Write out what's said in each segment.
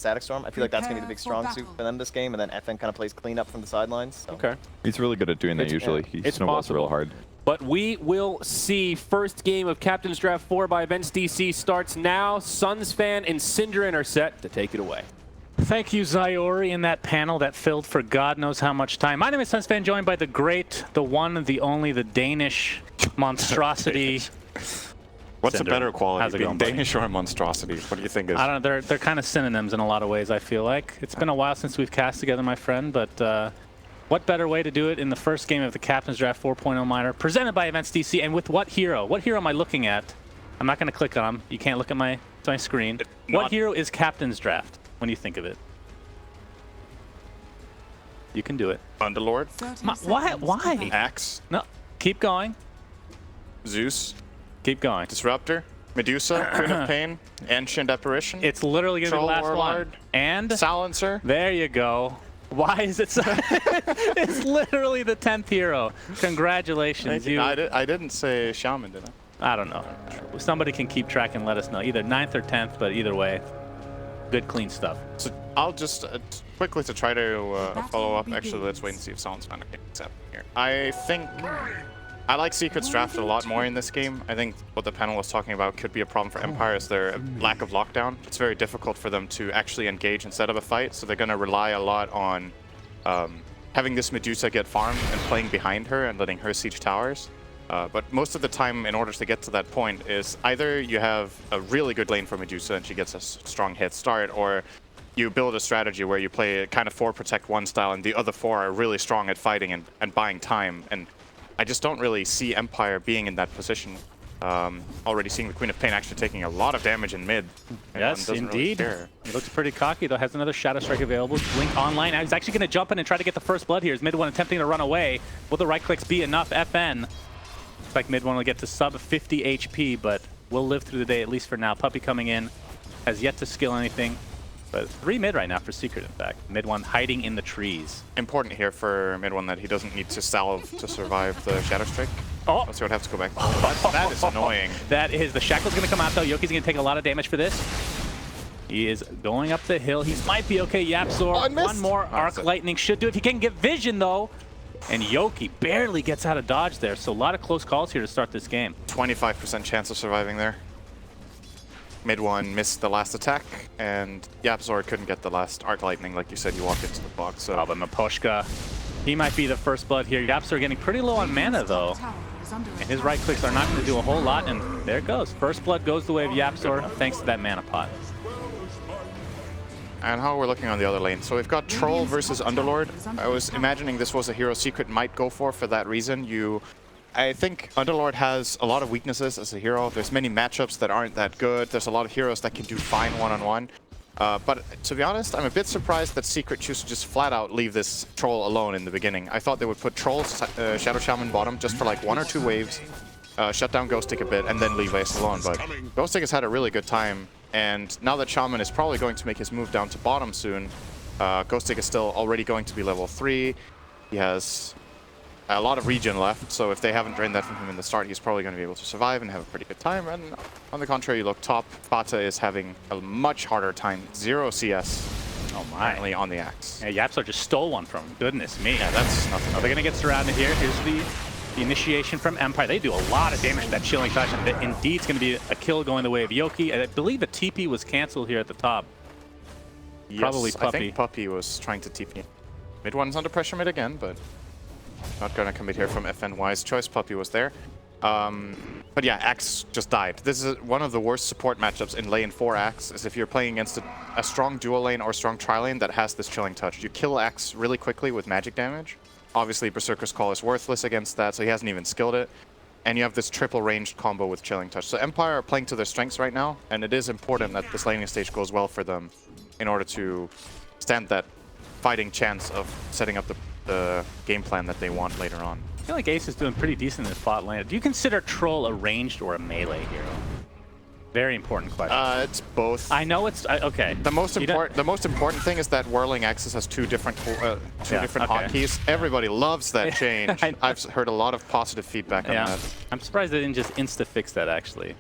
Static Storm. I feel like that's going to be the big strong suit for them this game, and then FN kind of plays cleanup from the sidelines. So. Okay. He's really good at doing that usually. He snowballs real hard. But we will see first game of Captain's Draft 4 by Events DC starts now. Suns fan and Synderen are set to take it away. Thank you, Zyori, in that panel that filled for God knows how much time. My name is Suns fan, joined by the great, the one, the only, the Danish monstrosity. What's Synderen. a better quality, being going, Danish or monstrosity? What do you think is? I don't know, they're kind of synonyms in a lot of ways, I feel like. It's been a while since we've cast together, my friend, but what better way to do it in the first game of the Captain's Draft 4.0 minor, presented by Events DC, and with what hero? What hero am I looking at? I'm not going to click on him. You can't look at my screen. What hero is Captain's Draft when you think of it? You can do it. Underlord. Why? Axe. No, keep going. Zeus. Keep going. Disruptor. Medusa. Queen of Pain. Ancient Apparition. It's literally going to be the last Warlord, one. And Silencer. there you go. Why is it so? It's literally the 10th hero. Congratulations. I didn't say Shaman, did I? I don't know. Somebody can keep track and let us know. Either 9th or 10th, but either way, good, clean stuff. So I'll just quickly to try to follow up. Actually, let's wait and see if Silence Banner gets up here. I think I like Secret's Draft a lot more in this game. I think what the panel was talking about could be a problem for Empire is their lack of lockdown. It's very difficult for them to actually engage instead of a fight, so they're going to rely a lot on having this Medusa get farmed and playing behind her and letting her siege towers. But most of the time, in order to get to that point, is either you have a really good lane for Medusa and she gets a strong head start, or you build a strategy where you play kind of 4 protect 1 style and the other 4 are really strong at fighting and buying time. And I just don't really see Empire being in that position. Already seeing the Queen of Pain actually taking a lot of damage in mid. Yes, indeed. Really he looks pretty cocky, though. Has another Shadow Strike available. Blink online. Now he's actually going to jump in and try to get the first blood here. Is mid one attempting to run away. Will the right clicks be enough? FN. Looks like mid one will get to sub 50 HP, but will live through the day, at least for now. Puppy coming in. Has yet to skill anything. But 3 mid right now for Secret, in fact. Mid one hiding in the trees. Important here for mid one that he doesn't need to salve to survive the Shadow Strike. Oh! So would have to go back. That is annoying. That is. The Shackle's going to come out, though. Yoki's going to take a lot of damage for this. He is going up the hill. He might be okay. Yapzor, one more Arc Lightning should do it. He can get vision, though. And Yoki barely gets out of dodge there. So a lot of close calls here to start this game. 25% chance of surviving there. Mid one missed the last attack, and Yapzor couldn't get the last Arc Lightning, like you said. You walked into the box. So. Oh, but Maposhka, he might be the first blood here. Yapzor getting pretty low on mana, though. And his right clicks are not going to do a whole lot, and there it goes. First blood goes the way of Yapzor, thanks to that mana pot. And how we're looking on the other lane. So we've got Troll versus Underlord. I was imagining this was a hero Secret might go for that reason. I think Underlord has a lot of weaknesses as a hero. There's many matchups that aren't that good. There's a lot of heroes that can do fine one-on-one. But to be honest, I'm a bit surprised that Secret choose to just flat out leave this Troll alone in the beginning. I thought they would put Troll, Shadow Shaman bottom just for like 1 or 2 waves, shut down Ghostic a bit, and then leave Ace alone. But Ghostic has had a really good time, and now that Shaman is probably going to make his move down to bottom soon, Ghostic is still already going to be level 3. He has a lot of regen left, so if they haven't drained that from him in the start, he's probably going to be able to survive and have a pretty good time. And on the contrary, you look top, Fata is having a much harder time. 0 CS currently on the Axe. Yeah, Yapzor just stole one from him. Goodness me. Yeah, that's nothing. They're going to get surrounded here. Here's the initiation from Empire. They do a lot of damage to that Chilling Touch, and indeed it's going to be a kill going the way of Yoki. I believe a TP was canceled here at the top. Yes, Probably Puppy. I think Puppy was trying to TP. Mid one's under pressure mid again, but not going to commit here from FNY's choice. Puppy was there. But yeah, Axe just died. This is one of the worst support matchups in lane 4 Axe, is if you're playing against a strong dual lane or strong tri-lane that has this Chilling Touch. You kill Axe really quickly with magic damage. Obviously, Berserker's Call is worthless against that, so he hasn't even skilled it. And you have this triple ranged combo with Chilling Touch. So Empire are playing to their strengths right now, and it is important that this laning stage goes well for them in order to stand that fighting chance of setting up the game plan that they want later on. I feel like Ace is doing pretty decent in this bot lane. Do you consider Troll a ranged or a melee hero? Very important question. It's both. I know it's okay. The most important thing is that Whirling Axis has two different hotkeys. Everybody loves that change. I've heard a lot of positive feedback on that. I'm surprised they didn't just insta-fix that, actually.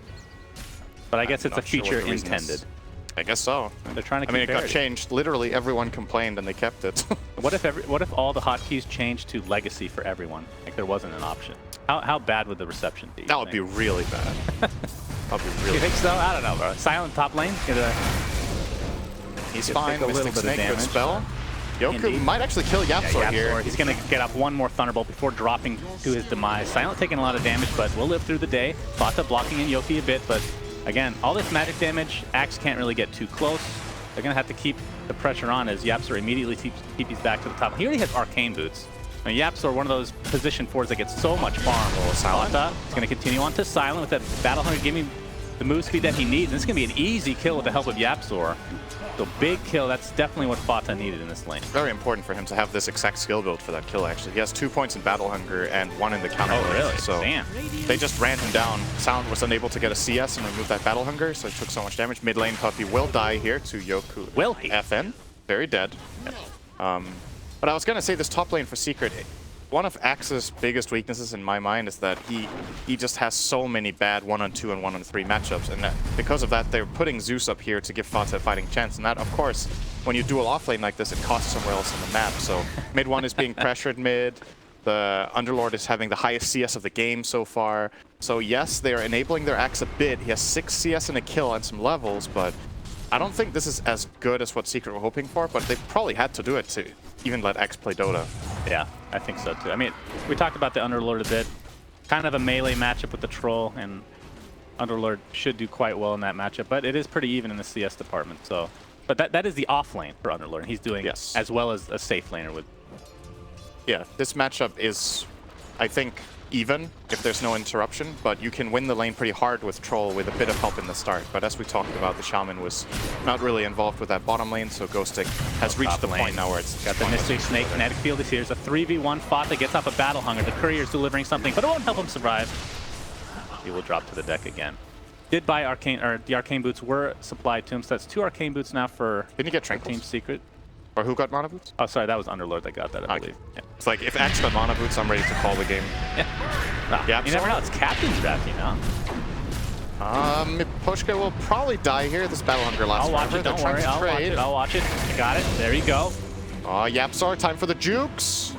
But I guess it's a feature intended. I guess so. They're trying to keep I mean, it got parity. changed. Literally, everyone complained, and they kept it. What if all the hotkeys changed to legacy for everyone? Like there wasn't an option. How bad would the reception be? That would be really bad. That would be really You think so? I don't know, bro. Silent top lane. He's Could fine. take a little Mystic bit of Snake, good damage. spell. Yoku Indeed. might actually kill Yapzor here. He's going to get up one more Thunderbolt before dropping to his demise. Silent taking a lot of damage, but will live through the day. DOTA blocking in Yoki a bit, but again, all this magic damage, Axe can't really get too close. They're going to have to keep the pressure on as Yapzor immediately TPs back to the top. He already has Arcane Boots. I mean, Yapzor, one of those position fours that gets so much farm. DOTA is going to continue on to Silent with that Battle Hunger, give me the move speed that he needs. And this is going to be an easy kill with the help of Yapzor. So big kill, that's definitely what Fata needed in this lane. Very important for him to have this exact skill build for that kill, actually. He has 2 points in Battle Hunger and 1 in the counter. Oh, really? So Damn. they just ran him down. Sound was unable to get a CS and remove that Battle Hunger, so he took so much damage. Mid lane Puppy will die here to Yoku. Will he? FN. Very dead. But I was going to say this top lane for Secret, one of Axe's biggest weaknesses in my mind is that he just has so many bad 1-on-2 and 1-on-3 matchups, and that because of that, they're putting Zeus up here to give Fata a fighting chance, and that, of course, when you duel offlane like this, it costs somewhere else on the map. So mid one is being pressured mid, the Underlord is having the highest CS of the game so far, so yes, they are enabling their Axe a bit. He has 6 CS and a kill and some levels, but I don't think this is as good as what Secret were hoping for, but they probably had to do it to even let X play Dota. Yeah, I think so too. I mean, we talked about the Underlord a bit. Kind of a melee matchup with the Troll, and Underlord should do quite well in that matchup, but it is pretty even in the CS department. So, but that is the off lane for Underlord. He's doing as well as a safe laner would. Yeah, this matchup is, I think, even if there's no interruption, but you can win the lane pretty hard with Troll with a bit of help in the start. But as we talked about, the Shaman was not really involved with that bottom lane, so Ghostic has reached the point now where it's got the Mystic Snake kinetic field is here. It's a 3v1 Fata gets off a Battle Hunger. The Courier's delivering something, but it won't help him survive. He will drop to the deck again. Did buy Arcane, or the Arcane Boots were supplied to him, so that's 2 Arcane Boots now for Didn't you get Tranquils? Team Secret. Or who got Mana Boots? Oh, sorry, that was Underlord that got that, I believe. Yeah. It's like, if Axe got Mana Boots, I'm ready to call the game. Yeah, you never know, it's Captain's Draft, you know? Poshka will probably die here. This Battle Hunger lasts I'll watch forever. it, don't They're trying worry, to I'll watch trade. it, I'll watch it. I got it, there you go. Yapzor, time for the jukes.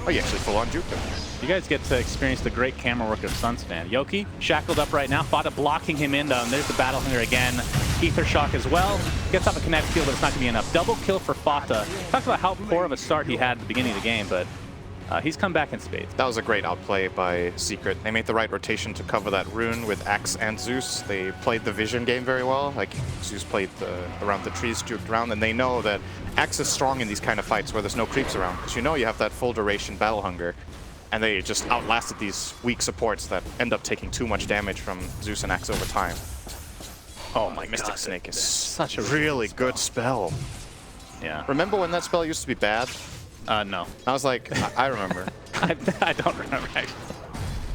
Oh, you actually full on juked him. You guys get to experience the great camera work of Suns fan. Yoki, shackled up right now, Fata blocking him in, and there's the Battle Hunger again. Ether Shock as well. Gets off a kinetic field, but it's not going to be enough. Double kill for Fata. Talked about how poor of a start he had at the beginning of the game, but he's come back in spades. That was a great outplay by Secret. They made the right rotation to cover that rune with Axe and Zeus. They played the vision game very well. Like, Zeus played around the trees, juked around, and they know that Axe is strong in these kind of fights where there's no creeps around, because you know you have that full duration Battle Hunger. And they just outlasted these weak supports that end up taking too much damage from Zeus and Axe over time. Oh my Mystic God, Snake is such a really good spell. Yeah. Remember when that spell used to be bad? No. I was like, I remember. I don't remember, actually.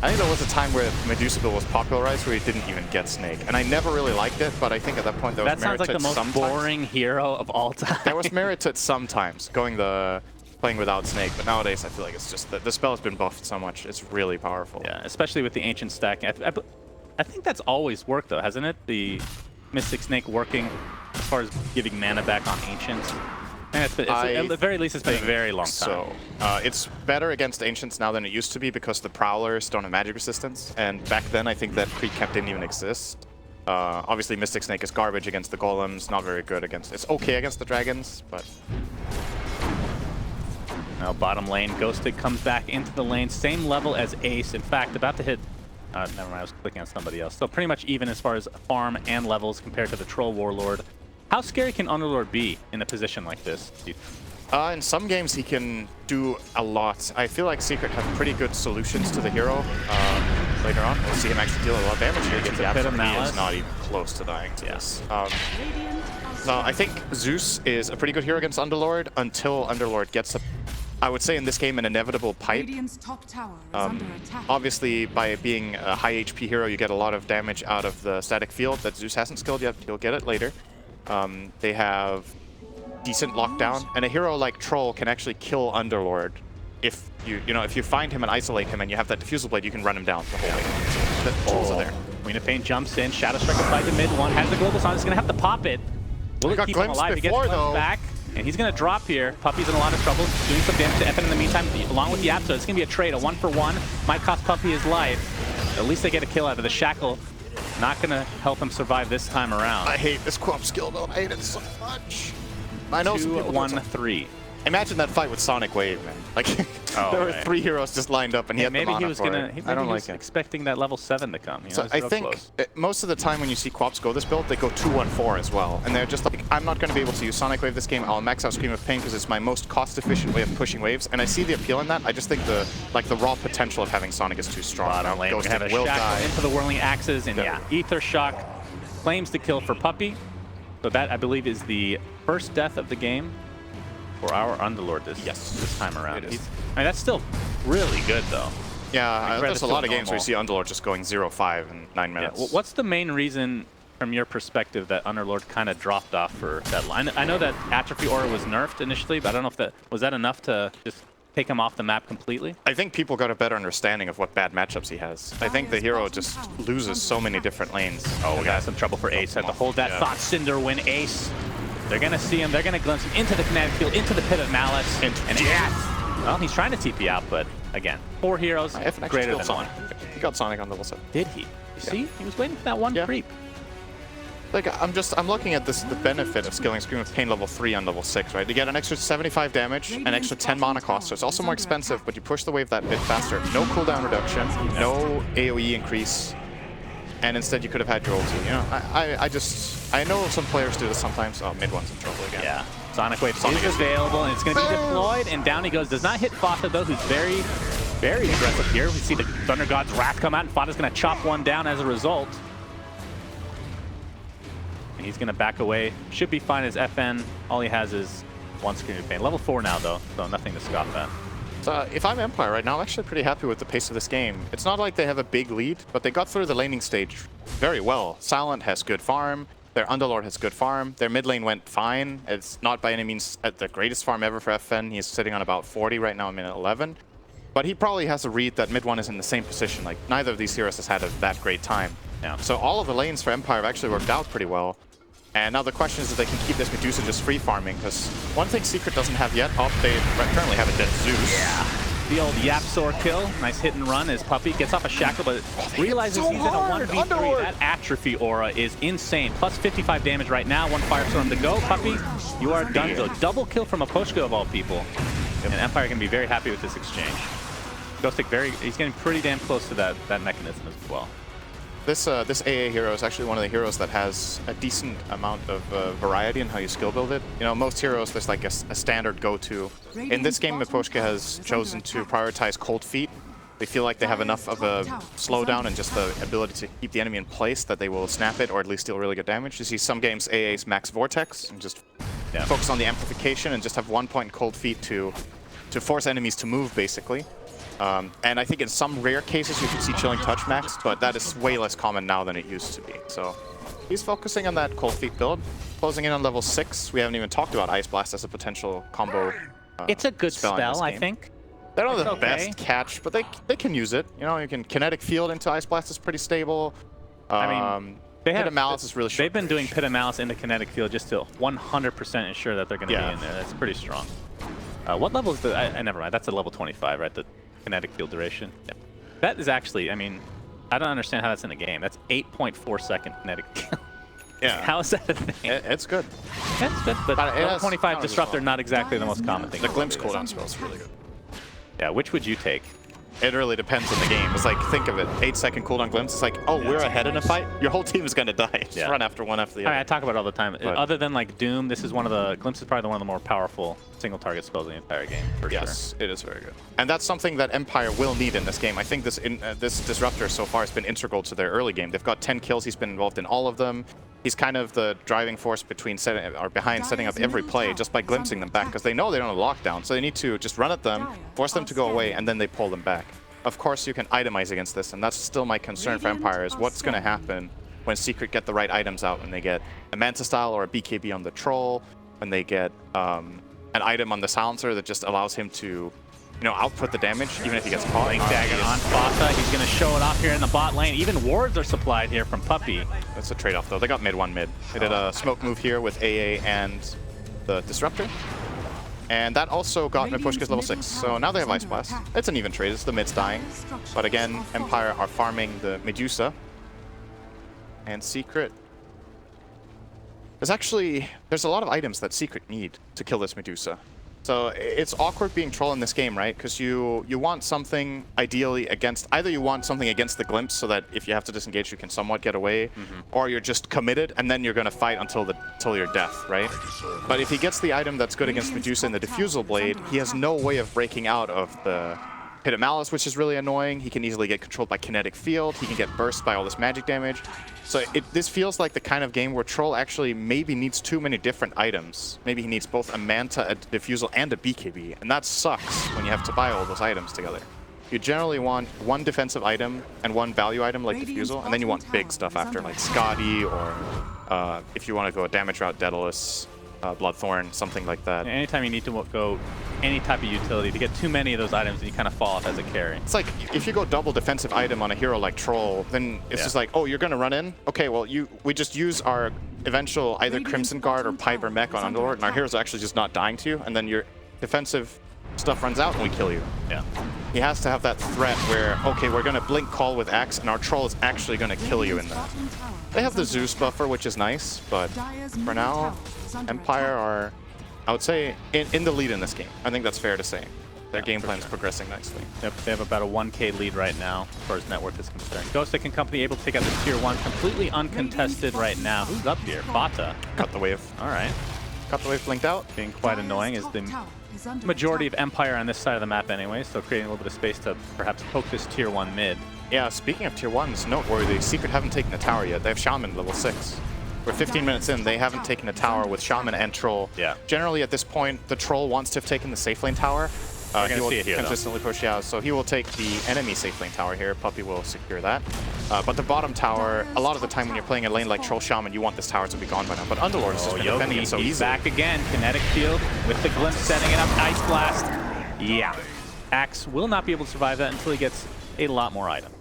I think there was a time where Medusa Bill was popularized where you didn't even get Snake. And I never really liked it, but I think at that point there was merit to it That sounds like the most boring hero of all time. There was merit to it sometimes, playing without Snake, but nowadays I feel like it's just that the spell has been buffed so much, it's really powerful. Yeah, especially with the Ancient stacking. I think that's always worked though, hasn't it? The Mystic Snake working as far as giving mana back on Ancients. And at the very least, it's been a very long time. So, it's better against Ancients now than it used to be because the Prowlers don't have magic resistance, and back then I think that pre-cap didn't even exist. Obviously Mystic Snake is garbage against the Golems, not very good against... It's okay against the Dragons, but... Now bottom lane, Ghostic comes back into the lane, same level as Ace. In fact, about to hit... never mind, I was clicking on somebody else. So pretty much even as far as farm and levels compared to the Troll Warlord. How scary can Underlord be in a position like this? In some games he can do a lot. I feel like Secret have pretty good solutions to the hero later on. We'll see him actually deal a lot of damage here. Gets a bit of he malice. is not even close to dying to this. So I think Zeus is a pretty good hero against Underlord until Underlord gets I would say in this game an inevitable pipe. Top tower is under attack. Obviously by being a high HP hero you get a lot of damage out of the static field that Zeus hasn't skilled yet. You'll get it later. They have decent lockdown, and a hero like Troll can actually kill Underlord if if you find him and isolate him and you have that Diffusal Blade, you can run him down the whole way. So the tools are there. Queen of Pain jumps in, Shadow Strike applied to mid one, has the Global Sun, is going to have to pop it. Will it keep him alive? He gets glimpsed back, and he's going to drop here. Puppy's in a lot of trouble, doing some damage to FN in the meantime, along with the Yap, so it's going to be a trade, a 1-for-1. Might cost Puppy his life. At least they get a kill out of the Shackle. Not going to help him survive this time around. I hate this Quap skill build. I hate it so much. I know 2-1-3. Imagine that fight with Sonic Wave, man. Like, there were 3 heroes just lined up, and he had the mana for it. I don't like it. Expecting that level 7 to come. You know, so I think most of the time when you see Quaps go this build, they go 2-1-4 as well. And they're just like, I'm not going to be able to use Sonic Wave this game. I'll max out Scream of Pain because it's my most cost-efficient way of pushing waves. And I see the appeal in that. I just think the raw potential of having Sonic is too strong. Bottom lane, we're going to have a Shackle into the Whirling Axes, and Ether Shock claims the kill for Puppy. So that, I believe, is the first death of the game for our Underlord this time around. I mean, that's still really good, though. Yeah, there's a lot of games where you see Underlord just going 0-5 in 9 minutes. Yeah. What's the main reason, from your perspective, that Underlord kind of dropped off for that line? I know that Atrophy Aura was nerfed initially, but I don't know if that was enough to just take him off the map completely? I think people got a better understanding of what bad matchups he has. I think the hero just loses so many different lanes. Oh, we got some trouble for Ace. Had to hold that Thought Cinder when Ace. They're going to see him. They're going to glimpse him into the kinetic field, into the Pit of Malice. And well, he's trying to TP out, but again, 4 heroes, greater than 1. He got Sonic on level 7. Did he? You see? He was waiting for that one creep. Like, I'm looking at the benefit of skilling Scream of Pain level 3 on level 6, right? You get an extra 75 damage, an extra 10 mana cost, so it's also more expensive, but you push the wave that bit faster. No cooldown reduction, no AoE increase, and instead you could have had your ulti. You know, I know some players do this sometimes. Oh, mid one's in trouble again. Yeah. Sonic Wave is available, and it's going to be deployed, and down he goes. Does not hit Fata, though, who's very, very aggressive here. We see the Thunder God's Wrath come out, and Fata's going to chop one down as a result. And he's going to back away. Should be fine as FN. All he has is 1 Scream of Pain. Level 4 now, though, so nothing to scoff at. So if I'm Empire right now, I'm actually pretty happy with the pace of this game. It's not like they have a big lead, but they got through the laning stage very well. Silent has good farm. Their Underlord has good farm. Their mid lane went fine. It's not by any means at the greatest farm ever for FN. He's sitting on about 40 right now, minute 11. But he probably has a read that mid one is in the same position. Like, neither of these heroes has had that great time. Yeah. So all of the lanes for Empire have actually worked out pretty well. And now the question is if they can keep this Medusa just free farming, because one thing Secret doesn't have yet, they currently have a dead Zeus. Yeah. The old Yapsor kill. Nice hit and run as Puppy gets off a Shackle, but realizes he's in a 1v3. That Atrophy Aura is insane. Plus 55 damage right now. 1 Firestorm to go. Puppy, you are done. So double kill from a Poshko of all people. And Empire can be very happy with this exchange. Ghostic he's getting pretty damn close to that mechanism as well. This AA hero is actually one of the heroes that has a decent amount of variety in how you skill build it. You know, most heroes, there's like a standard go-to. In this game, Miposhka has chosen to prioritize Cold Feet. They feel like they have enough of a slowdown and just the ability to keep the enemy in place that they will snap it or at least deal really good damage. You see some games AA's max Vortex and just focus on the amplification and just have 1 point in Cold Feet to force enemies to move, basically. And I think in some rare cases you can see Chilling Touch max, but that is way less common now than it used to be. So he's focusing on that Cold Feet build. Closing in on level 6. We haven't even talked about Ice Blast as a potential combo. It's a good spell, I think. They're not the best catch, but they can use it. You know, you can Kinetic Field into Ice Blast is pretty stable. I mean, Pit of Malice is really short. They've been doing Pit of Malice into Kinetic Field just to 100% ensure that they're going to be in there. That's pretty strong. What level is the... never mind. That's a level 25, right? The Kinetic Field duration. Yep. That is actually... I mean, I don't understand how that's in the game. That's 8.4 second Kinetic Field. Yeah. How is that a thing? It's good. It's good, but level 25 Disruptor, not exactly the most common thing. The Glimpse cooldown spell is really good. Yeah, which would you take? It really depends on the game. It's like, think of it, 8-second cooldown Glimpse. It's like, oh, we're ahead in a fight? Your whole team is going to die. Just run after one after the other. I talk about it all the time. But other than like Doom, this is one of the... Glimpse is probably one of the more powerful single target spells in the entire game, for sure. Yes, it is very good. And that's something that Empire will need in this game. I think this Disruptor so far has been integral to their early game. They've got 10 kills. He's been involved in all of them. He's kind of the driving force behind setting up every play just by glimpsing them back, because they know they don't have lockdown. So they need to just run at them, force them to go away, and then they pull them back. Of course, you can itemize against this, and that's still my concern for Empire, is what's going to happen when Secret get the right items out, when they get a Manta Style or a BKB on the Troll, when they get an item on the Silencer that just allows him to you know, output the damage, even if he gets caught. Blink dagger on DOTA. He's going to show it off here in the bot lane. Even wards are supplied here from Puppey. That's a trade-off, though. They got mid 1 mid. They did a smoke move here with AA and the Disruptor. And that also got Mipushka's level 6. So now they have Ice Blast. It's an even trade. It's the mid's dying. But again, Empire are farming the Medusa. And Secret. There's a lot of items that Secret need to kill this Medusa. So it's awkward being troll in this game, right? Because you want something ideally against, either you want something against the glimpse so that if you have to disengage you can somewhat get away, or you're just committed and then you're going to fight until your death, right? But if he gets the item that's good against Medusa in the Diffusal Blade, he has no way of breaking out of the Pit of Malice, which is really annoying. He can easily get controlled by Kinetic Field. He can get burst by all this magic damage. So this feels like the kind of game where Troll actually maybe needs too many different items. Maybe he needs both a Manta, a Diffusal, and a BKB. And that sucks when you have to buy all those items together. You generally want one defensive item and one value item like Diffusal, and then you want big stuff after, like Scotty, or if you want to go a damage route, Daedalus, Bloodthorn, something like that. Anytime you need to go any type of utility, to get too many of those items, and you kind of fall off as a carry. It's like, if you go double defensive item on a hero like Troll, then it's just like, oh, you're going to run in? Okay, well, we just use our eventual either Crimson Guard or Pipe or Mech on Underlord, and our heroes are actually just not dying to you, and then your defensive stuff runs out and we kill you. Yeah. He has to have that threat where, okay, we're going to blink call with Axe, and our Troll is actually going to kill you in that. They have the Zeus buffer, which is nice, but for now, Empire are, I would say, in the lead in this game. I think that's fair to say. Their game plan is progressing nicely. Yep, they have about a 1K lead right now, as far as net worth is concerned. Ghostic and company able to take out this tier 1 completely uncontested right now. Who's up here? DOTA. Cut the wave. All right. Cut the wave blinked out. Being quite annoying is the majority of Empire on this side of the map anyway, so creating a little bit of space to perhaps poke this tier 1 mid. Yeah, speaking of tier 1s, noteworthy, Secret haven't taken a tower yet. They have Shaman level 6. We're 15 minutes in, they haven't taken a tower with Shaman and Troll. Yeah. Generally, at this point, the Troll wants to have taken the safe lane tower. He will see it here, consistently push out, so he will take the enemy safe lane tower here. Puppey will secure that. But the bottom tower, a lot of the time when you're playing a lane like Troll Shaman, you want this tower to be gone by now. But Underlord has just been defending it so he's easily. back again. Kinetic Field with the Glimpse setting it up. Ice Blast. Yeah. Axe will not be able to survive that until he gets a lot more items.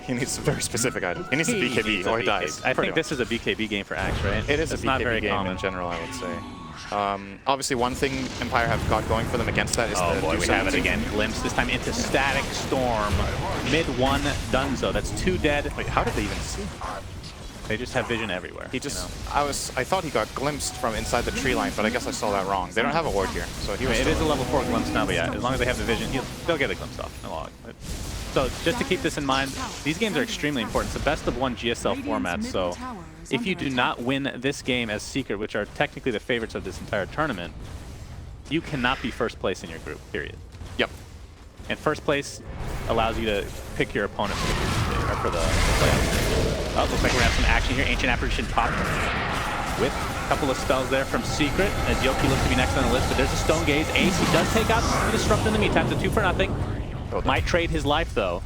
He needs a very specific item. He needs a BKB or he dies. I think this is a BKB game for Axe, right? It is it's a not BKB very game common in general, I would say. Obviously, one thing Empire have got going for them against that is the boy, we have it again. Glimpse, this time into Static Storm. Mid 1 Dunzo. That's 2 dead. Wait, how did they even see? They just have vision everywhere. He just, I thought he got glimpsed from inside the tree line, but I guess I saw that wrong. They don't have a ward here, so he was. It is a level 4 glimpse now, but yeah, as long as they have the vision, they'll get a glimpse off in the log. So just to keep this in mind, these games are extremely important. It's a best of 1 GSL format, so if you do not win this game as Secret, which are technically the favorites of this entire tournament, you cannot be first place in your group, period. Yep. And first place allows you to pick your opponent for the group stage, or for the playoffs. Oh, looks like we're gonna have some action here. Ancient Apparition popped with a couple of spells there from Secret, as Yoki looks to be next on the list, but there's a Stone Gaze. Ace, he does take out the Disrupt in the meantime, so 2 for nothing. Might trade his life, though.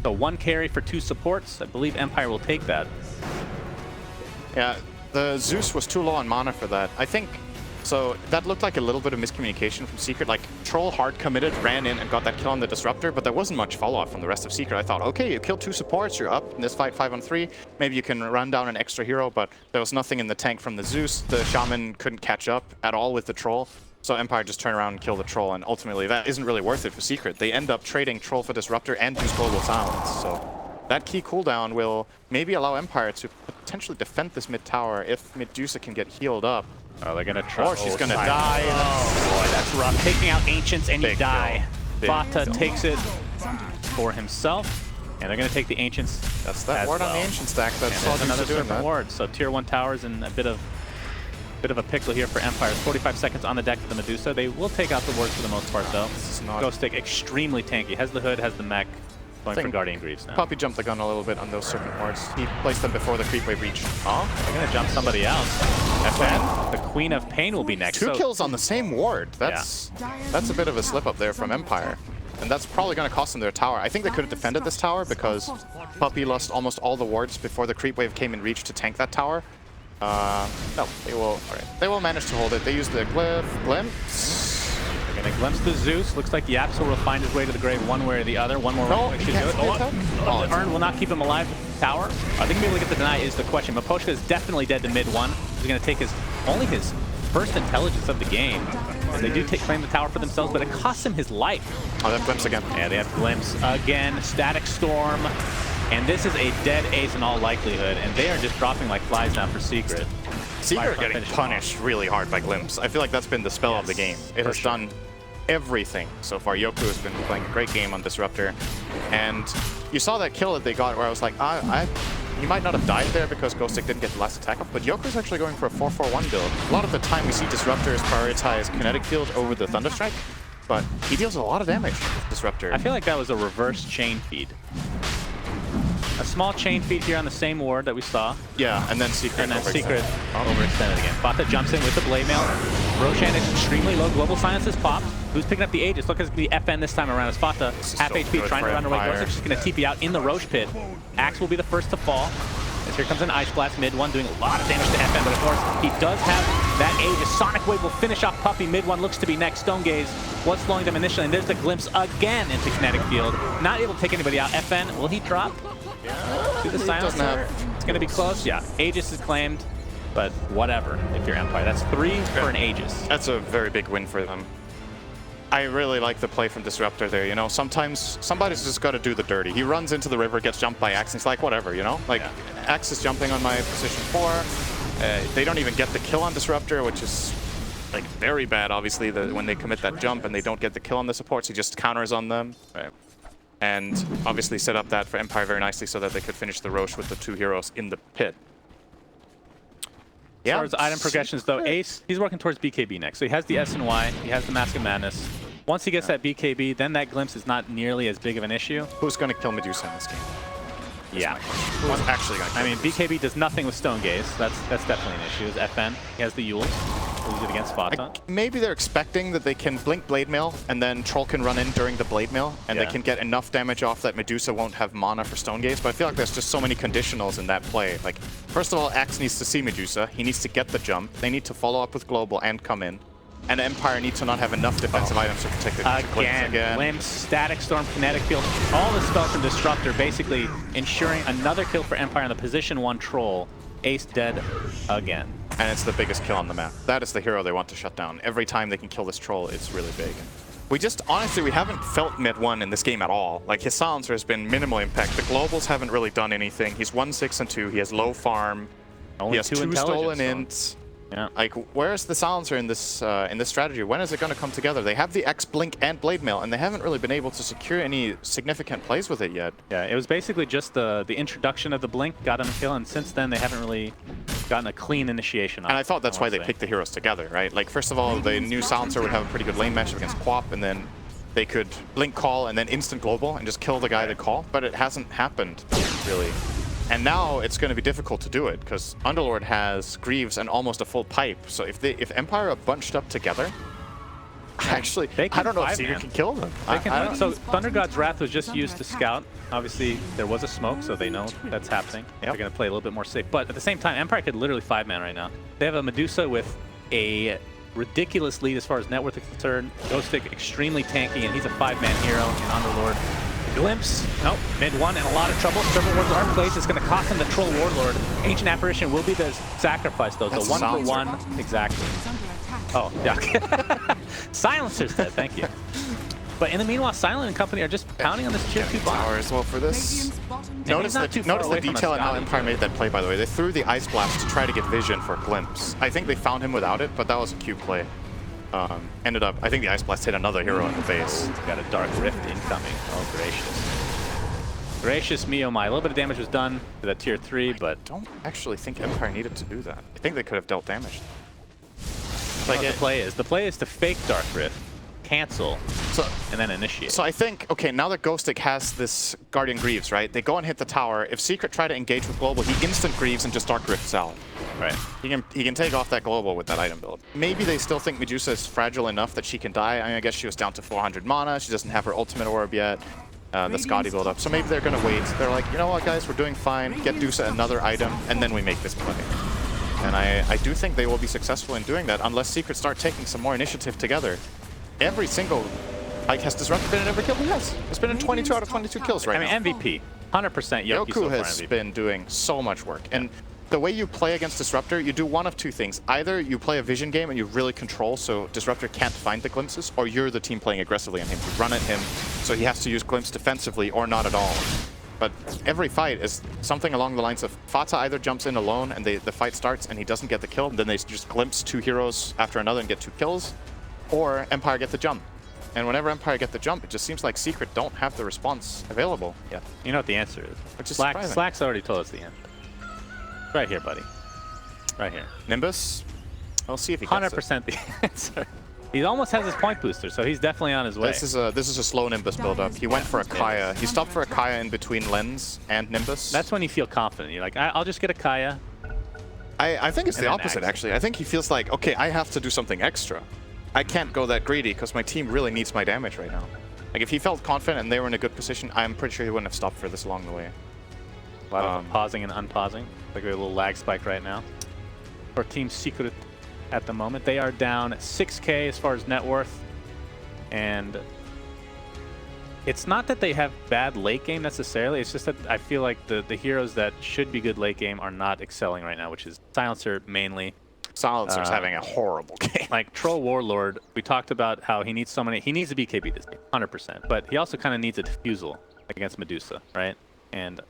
So 1 carry for 2 supports. I believe Empire will take that. Yeah, the Zeus was too low on mana for that. I think, so that looked like a little bit of miscommunication from Secret. Like, Troll hard committed, ran in and got that kill on the Disruptor, but there wasn't much follow-up from the rest of Secret. I thought, okay, you killed 2 supports, you're up in this fight 5-on-3. Maybe you can run down an extra hero, but there was nothing in the tank from the Zeus. The Shaman couldn't catch up at all with the Troll. So Empire just turn around and kill the Troll, and ultimately that isn't really worth it for Secret. They end up trading Troll for Disruptor and use Global Silence. So that key cooldown will maybe allow Empire to potentially defend this mid tower if Medusa can get healed up. Oh, they're gonna try. Or she's gonna die. Oh boy, that's rough. Taking out Ancients and you die. DOTA takes it for himself, and they're gonna take the Ancients. That's that ward on the Ancient stack. That's all another doing Serpent ward. So tier 1 towers in a bit of a pickle here for Empire. 45 seconds on the deck for the Medusa. They will take out the wards for the most part, though. Ghostic extremely tanky. Has the hood, has the mech. Going for Guardian Greaves now. Puppey jumped the gun a little bit on those Serpent wards. He placed them before the creep wave reach. Oh, they're going to jump somebody else. FN, the Queen of Pain will be next. 2 kills on the same ward. That's a bit of a slip up there from Empire. And that's probably going to cost them their tower. I think they could have defended this tower because Puppey lost almost all the wards before the creep wave came in reach to tank that tower. No, they will. All right, they will manage to hold it. They use the glimpse. Gonna glimpse the Zeus. Looks like Yapsil will find his way to the grave one way or the other. One more No, way he should do can't it. see it, Oh, the urn will not keep him alive. Tower. I think maybe we get the deny is the question. Maposhka is definitely dead to mid one. He's gonna take only his first intelligence of the game. And they do claim the tower for themselves, but it costs him his life. Oh, that glimpse again. Yeah, they have glimpse again. Static storm. And this is a dead ace in all likelihood, and they are just dropping like flies now for Secret. Secret getting punished really hard by Glimpse. I feel like that's been the spell of the game. It has done everything so far. Yoku has been playing a great game on Disruptor. And you saw that kill that they got where I was like, he might not have died there because Ghostic didn't get the last attack off, but Yoku's actually going for a 4-4-1 build. A lot of the time we see Disruptors prioritize Kinetic Field over the Thunderstrike, but he deals a lot of damage with Disruptor. I feel like that was a reverse chain feed. A small chain feed here on the same ward that we saw. Yeah, and then Secret. And then Secret overextended again. Fata jumps in with the Blade Mail. Roshan is extremely low. Global Silence is popped. Who's picking up the Aegis? Look at the FN this time around as Fata. Half HP trying to run away. Ghostic's just going to TP out in the Roche pit. Axe will be the first to fall. As here comes an Ice Blast mid one, doing a lot of damage to FN, but of course he does have that Aegis. Sonic Wave will finish off Puppey. Mid one looks to be next. Stone Gaze was slowing them initially, and there's the Glimpse again into Kinetic Field. Not able to take anybody out. FN, will he drop? To the silencer. It's going to be close. Yeah, Aegis is claimed, but whatever if you're Empire. That's 3 for an Aegis. That's a very big win for them. I really like the play from Disruptor there, you know? Sometimes somebody's just got to do the dirty. He runs into the river, gets jumped by Axe, and he's like, whatever, you know? Like, Axe is jumping on my position 4. They don't even get the kill on Disruptor, which is like very bad, obviously, when they commit that jump and they don't get the kill on the supports. He just counters on them. Right. And obviously set up that for Empire very nicely so that they could finish the Roche with the 2 heroes in the pit. As far as item progressions, though, Ace, he's working towards BKB next. So he has the S and Y, he has the Mask of Madness. Once he gets that BKB, then that Glimpse is not nearly as big of an issue. Who's going to kill Medusa in this game? Yeah. Who's actually going to kill I mean, BKB does nothing with Stone Gaze. That's definitely an issue. Is FN. He has the Eul. Use it against Fata. Maybe they're expecting that they can blink Blade Mail and then Troll can run in during the Blade Mail and they can get enough damage off that Medusa won't have mana for Stone Gaze, but I feel like there's just so many conditionals in that play. Like, first of all, Axe needs to see Medusa. He needs to get the jump. They need to follow up with Global and come in. And Empire needs to not have enough defensive items to protect the again. Glimpse, Static Storm, Kinetic Field, all the spells from Disruptor basically ensuring another kill for Empire on the position 1 Troll. Ace dead again. And it's the biggest kill on the map. That is the hero they want to shut down. Every time they can kill this Troll, it's really big. We just, honestly, we haven't felt mid 1 in this game at all. Like, his silencer has been minimal impact. The globals haven't really done anything. He's 1-6 and 2. He has low farm. Only he has 2 stolen ints. Yeah. Like, where's the silencer in this strategy? When is it going to come together? They have the X Blink and Blade Mail, and they haven't really been able to secure any significant plays with it yet. Yeah, it was basically just the introduction of the Blink got him a kill, and since then they haven't really gotten a clean initiation on it. And I thought that's why they picked the heroes together, right? Like, first of all, the new silencer would have a pretty good lane matchup against Quap, and then they could Blink Call and then instant global and just kill the guy that call, but it hasn't happened, really. And now it's going to be difficult to do it because Underlord has Greaves and almost a full pipe. So if Empire are bunched up together, actually, I don't know if Secret can kill them. So Thunder God's Wrath was just used to scout. Obviously, there was a smoke, so they know that's happening. They're going to play a little bit more safe. But at the same time, Empire could literally 5-man right now. They have a Medusa with a ridiculous lead as far as net worth is concerned. Ghostic extremely tanky, and he's a 5-man hero in Underlord. Glimpse, nope, mid 1 in a lot of trouble. Servant Warlord plays, it's going to cost him the Troll Warlord. Ancient Apparition will be the sacrifice, though. That's so 1 for 1, exactly. Oh, yeah. Silencer's dead, thank you. But in the meanwhile, Silent and company are just pounding on this tier 2 bomb. Tower as well for this. Notice the detail in how Empire made that play, by the way. They threw the Ice Blast to try to get vision for Glimpse. I think they found him without it, but that was a cute play. Ended up, I think the Ice Blast hit another hero in the base. Got a Dark Rift incoming. Oh, gracious. Gracious me, oh my. A little bit of damage was done to that tier 3, but... I don't actually think Empire needed to do that. I think they could have dealt damage. Like the play is to fake Dark Rift, cancel, and then initiate. So I think, okay, now that Ghostic has this Guardian Greaves, right? They go and hit the tower. If Secret try to engage with Global, he instant Greaves and just Dark Rifts out. Right. He can take off that Global with that item build. Maybe they still think Medusa is fragile enough that she can die. I mean, I guess she was down to 400 mana. She doesn't have her ultimate orb yet. The Scotty build up. So maybe they're going to wait. They're like, you know what, guys, we're doing fine. Get Dusa another item, and then we make this play. And I do think they will be successful in doing that unless Secret start taking some more initiative together. every single fight has Disruptor been in every kill he has. It's been in 22 out of 22 kills right now. I mean, MVP. 100% Yoki so Yoku far has MVP. been doing so much work. And the way you play against Disruptor, you do one of two things. Either you play a vision game and you really control so Disruptor can't find the glimpses, or you're the team playing aggressively on him. You run at him, so he has to use glimpse defensively or not at all. But every fight is something along the lines of Fata either jumps in alone and the fight starts and he doesn't get the kill, and then they just glimpse 2 heroes after another and get 2 kills, or Empire get the jump. And whenever Empire get the jump, it just seems like Secret don't have the response available yet. You know what the answer is. Which is Slack's surprising. already told us the answer. Right here, buddy. Right here. Nimbus, we'll see if he gets 100% the answer. He almost has his point booster, so he's definitely on his way. This is a slow Nimbus build-up. He went for a Kaya. He stopped for a Kaya in between Lens and Nimbus. That's when you feel confident. You're like, I'll just get a Kaya. I think it's And the then opposite, Axe. actually. I think he feels like, okay, I have to do something extra. I can't go that greedy because my team really needs my damage right now. Like, if he felt confident and they were in a good position, I'm pretty sure he wouldn't have stopped for this along the way. A lot of pausing and unpausing. Like a little lag spike right now. For Team Secret at the moment. They are down 6K as far as net worth. And it's not that they have bad late game necessarily. It's just that I feel like the heroes that should be good late game are not excelling right now, which is Silencer mainly. Silencer's having a horrible game. Like Troll Warlord, we talked about how he needs so many. He needs a BKB this game, 100%. But he also kind of needs a Diffusal against Medusa, right? And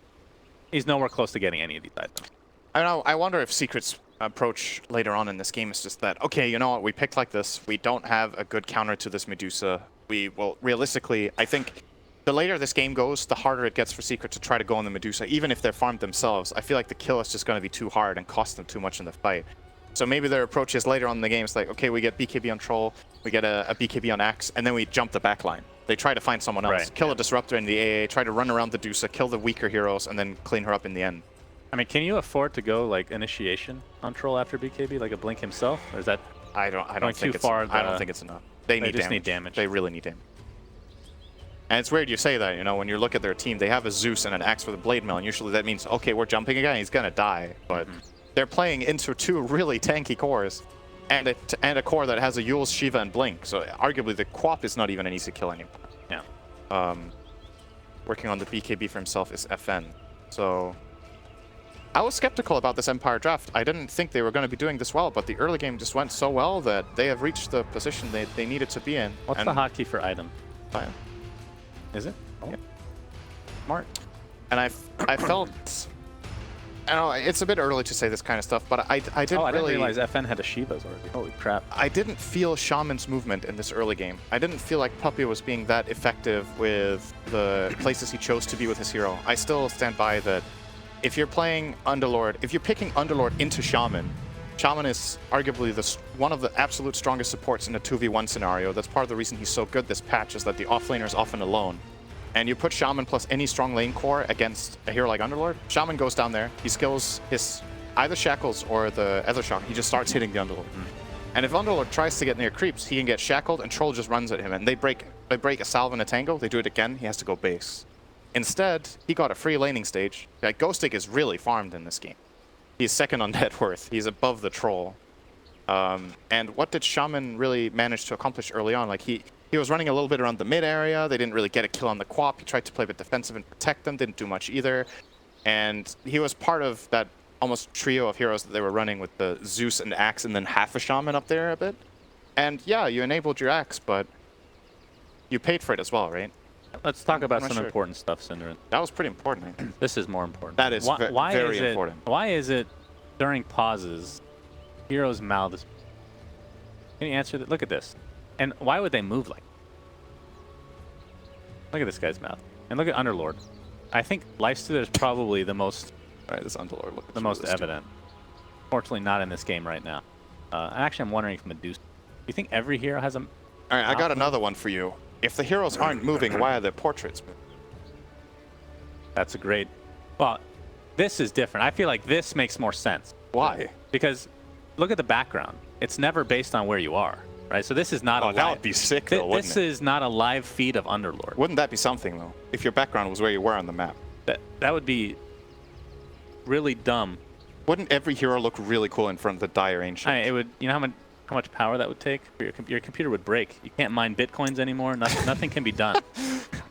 he's nowhere close to getting any of these items. I don't know. I wonder if Secret's approach later on in this game is just that, okay, you know what, we picked like this. We don't have a good counter to this Medusa. Realistically, I think the later this game goes, the harder it gets for Secret to try to go on the Medusa, even if they're farmed themselves. I feel like the kill is just going to be too hard and cost them too much in the fight. So maybe their approach is later on in the game, it's like, okay, we get BKB on Troll, we get a BKB on Axe, and then we jump the backline. They try to find someone else, Right, kill a Disruptor in the AA, try to run around the Medusa, kill the weaker heroes, and then clean her up in the end. I mean, can you afford to go like initiation on Troll after BKB, like a Blink himself, or is that? I don't Going think too it's far, I don't think it's enough. They need just damage. need damage. They really need damage. And it's weird you say that, you know, when you look at their team, they have a Zeus and an Axe with a Blade Mail, and usually that means, okay, we're jumping a guy, he's gonna die. But they're playing into 2 really tanky cores, and a core that has a Yule's, Shiva, and Blink. So arguably the Quap is not even an easy kill anymore. Yeah. Working on the BKB for himself is FN. So I was skeptical about this Empire draft. I didn't think they were going to be doing this well, but the early game just went so well that they have reached the position they needed to be in. What's the hotkey for item? Fine. Is it? Oh. Yeah. Smart. And I felt, I don't know, it's a bit early to say this kind of stuff, but I didn't Oh, I didn't really realize FN had a Shivas already. Holy crap. I didn't feel Shaman's movement in this early game. I didn't feel like Puppy was being that effective with the places he chose to be with his hero. I still stand by that if you're playing Underlord, if you're picking Underlord into Shaman, Shaman is arguably one of the absolute strongest supports in a 2v1 scenario. That's part of the reason he's so good this patch, is that the offlaner is often alone. And you put Shaman plus any strong lane core against a hero like Underlord, Shaman goes down there, he skills his either Shackles or the Ether Shock, he just starts hitting the Underlord. And if Underlord tries to get near creeps, he can get shackled and Troll just runs at him, and they break a salve and a tango, they do it again, he has to go base. Instead, he got a free laning stage. Like, Ghostic is really farmed in this game. He's second on net worth. He's above the Troll. And what did Shaman really manage to accomplish early on? Like, he was running a little bit around the mid area. They didn't really get a kill on the Quap. He tried to play a bit defensive and protect them. Didn't do much either. And he was part of that almost trio of heroes that they were running with the Zeus and Axe and then half a Shaman up there a bit. And yeah, you enabled your Axe, but you paid for it as well, right? Let's talk about not some sure. important stuff, Synderen. That was pretty important, I think. This is more important. That is very important. Why is it during pauses, heroes' mouths? Can you answer that? Look at this. And why would they move like? Look at this guy's mouth. And look at Underlord. I think Lifestealer is probably the most Right, this Underlord looks the most really stupid. evident. Fortunately, not in this game right now. Actually, I'm wondering if Medusa. Do you think every hero has a? All right, I got another one for you. If the heroes aren't moving, why are their portraits moving? That's a great. Well, this is different. I feel like this makes more sense. Why? Because look at the background. It's never based on where you are, right? So this is not Oh, a that live, would be sick, though, wouldn't This it? is not a live feed of Underlord. Wouldn't that be something, though? If your background was where you were on the map. That would be really dumb. Wouldn't every hero look really cool in front of the Dire Ancient? It would. You know how much? how much power that would take? Your computer would break. You can't mine bitcoins anymore. Nothing can be done.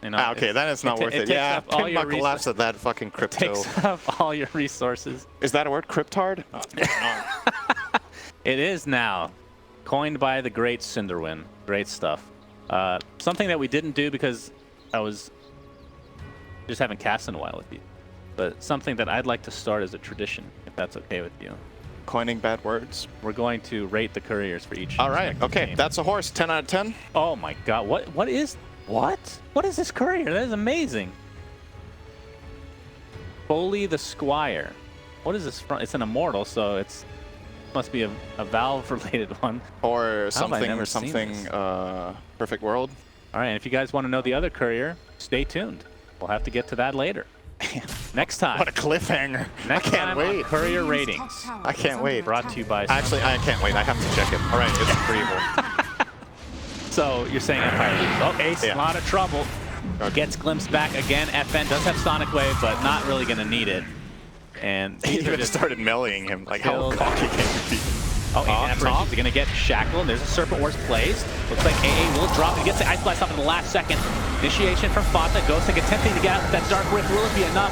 You know, Okay, then it's not worth it. takes Yeah, up all your Pinbuckle laughs at that fucking crypto. Takes up all your resources. Is that a word? Cryptard? It is now. Coined by the great Cinderwin. Great stuff. Something that we didn't do because I was just haven't cast in a while with you. But something that I'd like to start as a tradition, if that's okay with you. Coining bad words. We're going to rate the couriers for each. All right. Okay, game. that's a horse. 10 out of 10. Oh my God! What is this courier? That is amazing. Foley the Squire. What is this from? It's an immortal, so it's must be a Valve-related one. Or How have I never something. seen Something. Perfect World. All right, and if you guys want to know the other courier, stay tuned. We'll have to get to that later. Next time. What a cliffhanger! Next I can't time wait. on Courier Ratings. I can't wait. Brought to you by. Actually, I can't wait. I have to check it. All right, it's agreeable. So you're saying Empire loses. Oh, Ace, Yeah. a lot of trouble. Okay. Gets glimpsed back again. FN does have Sonic Wave, but not really going to need it. And He these are even just started meleeing him. Like, how killed. cocky can you be? Oh, Apparitions are going to get shackled. And there's a Serpent Wars placed. Looks like AA will drop. He gets the Ice Blast off in the last second. Initiation from Fata. Ghosting attempting to get out with that Dark Rift. Will it be enough?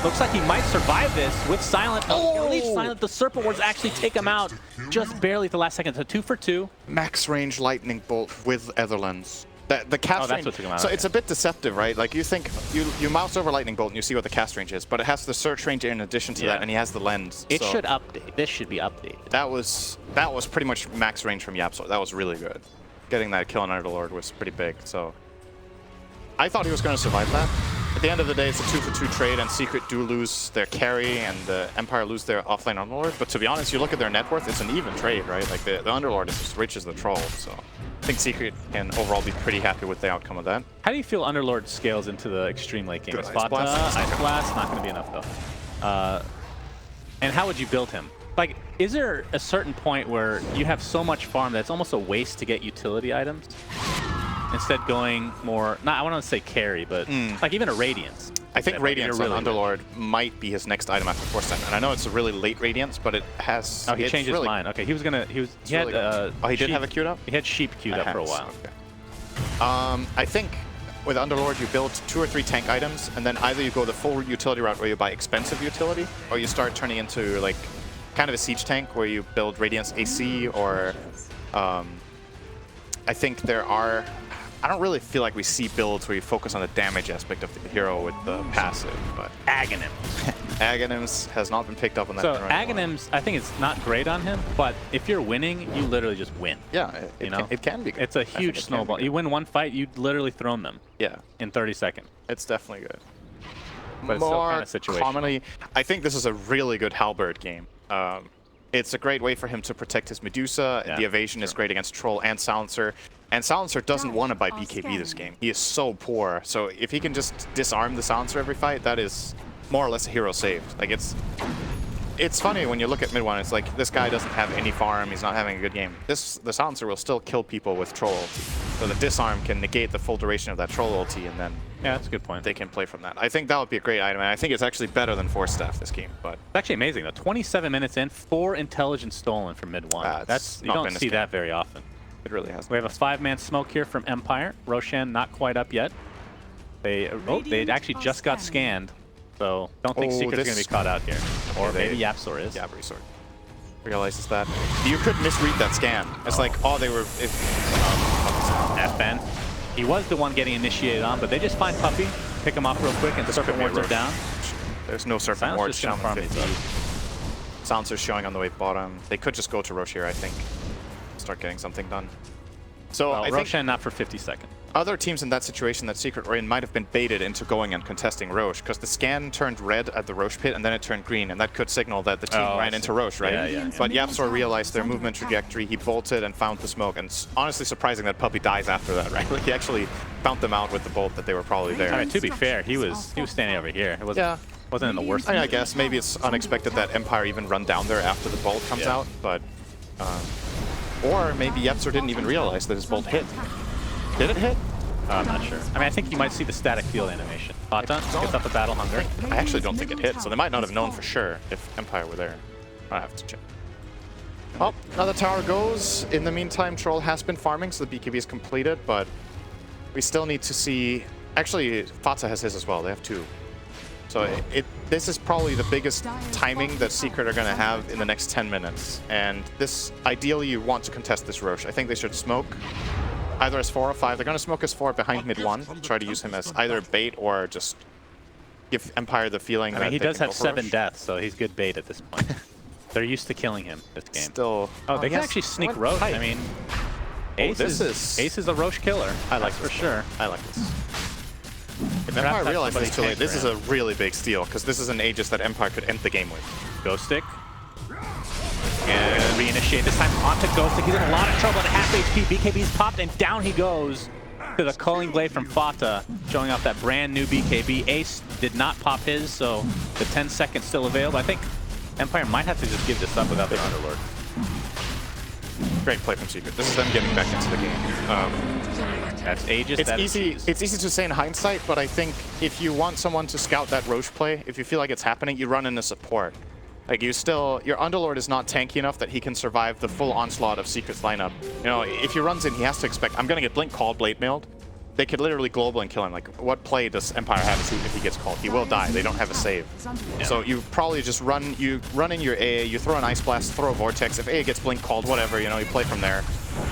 Looks like he might survive this with Silent. Oh, he'll leave Silent. The Serpent Wars actually take him out just barely at the last second. So 2 for 2. Max range lightning bolt with Etherlands. The cast that's range. what took him out, So okay. it's a bit deceptive, right? Like you think you mouse over lightning bolt and you see what the cast range is, but it has the search range in addition to Yeah. that, and he has the lens. It so should update. This should be updated. That was pretty much max range from Yapsor. That was really good. Getting that kill on Underlord was pretty big. So I thought he was going to survive that. At the end of the day, it's a 2 for 2 trade, and Secret do lose their carry, and the Empire lose their offlane Underlord. But to be honest, you look at their net worth, it's an even trade, right? Like the Underlord is as rich as the Troll. So I think Secret can overall be pretty happy with the outcome of that. How do you feel Underlord scales into the extreme late game? Good Sparta, Ice Blast. Ice Blast, not going to be enough though. And how would you build him? Like, is there a certain point where you have so much farm that it's almost a waste to get utility items? Instead going more, not I want to say carry, but like even a Radiance. I think Like, Radiance you're on really Underlord might be his next item after Force Sentinel. And I know it's a really late Radiance, but it has... Oh, he it's changed his really, mind. Okay, he had really good. Oh, he did sheep- have it queued up? He had sheep queued up for a while. Okay. I think with Underlord, you build 2 or 3 tank items, and then either you go the full utility route where you buy expensive utility, or you start turning into like kind of a siege tank where you build Radiance AC, or I think there are... I don't really feel like we see builds where you focus on the damage aspect of the hero with the passive, but Aghanim. Aghanims has not been picked up on that. So general anymore. Aghanims, I think it's not great on him, but if you're winning, you literally just win. Yeah, You know? it can be good. It's a I think huge it can be snowball. good. You win one fight, you literally thrown them Yeah, in 30 seconds. it's definitely good. But it's still More kind of situational. commonly, I think this is a really good Halberd game. It's a great way for him to protect his Medusa. Yeah, The evasion is great against Troll and Silencer. And Silencer doesn't want to buy BKB this game. He is so poor. So if he can just disarm the Silencer every fight, that is more or less a hero saved. Like it's funny when you look at mid one, it's like this guy doesn't have any farm, he's not having a good game. The Silencer will still kill people with Troll ulti. So the disarm can negate the full duration of that Troll ulti, and then Yeah, that's a good point. they can play from that. I think that would be a great item, and I think it's actually better than Force Staff this game. But It's actually amazing though. 27 minutes in, 4 intelligence stolen from mid one. It's That's you not don't been this see game. that very often. it really has. We have a 5-man smoke here from Empire. Roshan not quite up yet. They actually just got scanned, so don't think Oh, Secret's this- going to be caught out here. Or Okay, maybe Yapsor is. Yeah, Resort realizes that. You could misread that scan. It's like, oh, they were... FN. He was the one getting initiated on, but they just find Puppy, pick him up real quick, and the Serpent could be Wards are Roche. down. There's no Serpent Silence Ward just gonna down farm 50. these up. Silencer's showing on the way bottom. They could just go to Roche here, I think. Start getting something done. So Well, I think Roshan not for 50 seconds. other teams in that situation that Secret were in might have been baited into going and contesting Roche, because the scan turned red at the Roche pit and then it turned green, and that could signal that the team Oh, I ran see. into Roche, right? Yeah, yeah, yeah. But Yapsor realized their movement trajectory, he bolted and found the smoke, and it's honestly surprising that Puppy dies after that, right? Like he actually found them out with the bolt that they were probably there. I mean, to be fair, he was standing over here. It wasn't, Yeah. wasn't in the worst. I guess maybe it's unexpected that Empire even run down there after the bolt comes Yeah. out, but or maybe Yapsor didn't even realize that his bolt hit. Did it hit? I'm not sure. I mean, I think you might see the static field animation. Bata gets up a Battle Hunger. I actually don't think it hit, so they might not have known for sure if Empire were there. I have to check. Oh, another tower goes. In the meantime, Troll has been farming, so the BKB is completed, but we still need to see... Actually, Fata has his as well. They have 2. So this is probably the biggest timing that Secret are going to have in the next 10 minutes. And this, ideally, you want to contest this Rosh. I think they should smoke either as 4 or 5. They're going to smoke as 4 behind mid 1. Try to use him as either bait or just give Empire the feeling that he they does can have go for 7 Rosh. deaths, so he's good bait at this point. They're used to killing him this game. Still... Oh, they can actually sneak Rosh. I mean, Ace is a Rosh killer. I like for this sure. I like this. If Empire realizes this too late, this is a really big steal, because this is an Aegis that Empire could end the game with. Ghost Stick. And reinitiate this time onto Ghost Stick. He's in a lot of trouble at half HP. BKB's popped, and down he goes to the Culling Blade from Fata, showing off that brand new BKB. Ace did not pop his, so the 10 seconds still available. I think Empire might have to just give this up without their Underlord. Great play from Secret. This is them getting back into the game. That's Aegis. It's easy to say in hindsight, but I think if you want someone to scout that Rosh play, if you feel like it's happening, you run into support. Like your Underlord is not tanky enough that he can survive the full onslaught of Secret's lineup. You know, if he runs in, he has to expect, I'm gonna get Blink called, Blade Mailed. They could literally global and kill him. Like, what play does Empire have if he gets called? He will die. They don't have a save. Yeah. So you probably just run in your AA, you throw an Ice Blast, throw a Vortex. If AA gets Blink called, whatever, you know, you play from there.